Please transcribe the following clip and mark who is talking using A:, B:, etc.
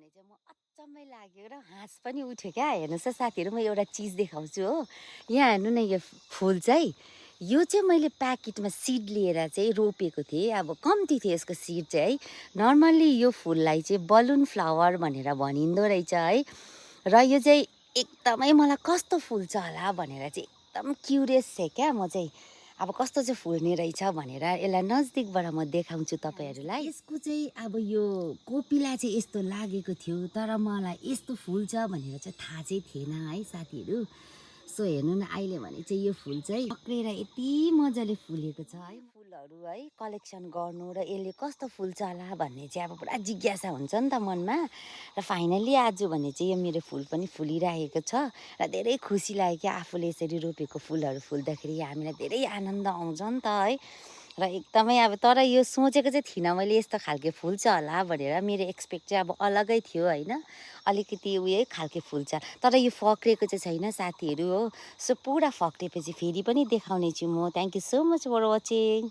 A: भने चाहिँ म अचम्मै लाग्यो र हाँस पनि उठ्यो क्या। हेर्नुहोस् त साथीहरू, म एउटा चिज देखाउँछु हो। यहाँ हेर्नु न, यो फुल चाहिँ यो चाहिँ मैले प्याकेटमा सिड लिएर चाहिँ रोपेको थिएँ। अब कम्ती थियो यसको सिड चाहिँ है। नर्मल्ली यो फुललाई चाहिँ बलुन फ्लावर भनेर भनिँदो रहेछ है। र यो चाहिँ एकदमै मलाई कस्तो फुल्छ होला भनेर चाहिँ एकदम क्युरियस थिएँ क्या म चाहिँ। अब कस्तो चाहिँ फुल्ने रहेछ भनेर यसलाई नजिकबाट म देखाउँछु तपाईँहरूलाई। यसको चाहिँ अब यो कोपिला चाहिँ यस्तो लागेको थियो, तर मलाई यस्तो फुल्छ भनेर चाहिँ थाहा चाहिँ थिएन है साथीहरू। सो हेर्नु न, अहिले भने चाहिँ यो फुल चाहिँ पक्रेर यति मजाले फुलेको छ है। फुलहरू है कलेक्सन गर्नु र यसले कस्तो फुल्छ होला भन्ने चाहिँ अब पुरा जिज्ञासा हुन्छ नि त मनमा। र फाइनल्ली आज भने चाहिँ यो मेरो फुल पनि फुलिरहेको छ र धेरै खुसी लाग्यो कि आफूले यसरी रोपेको फुलहरू फुल्दाखेरि हामीलाई धेरै आनन्द आउँछ नि त है। र एकदमै अब तर यो सोचेको चाहिँ थिइनँ मैले यस्तो खालके फुल्छ होला भनेर। मेरो एक्सपेक्ट चाहिँ अब अलगै थियो होइन, अलिकति उयो खालके फुल्छ, तर यो फक्रेको चाहिँ छैन साथीहरू हो। सो पुरा फक्रेपछि फेरि पनि देखाउने छु म। Thank you so much for watching.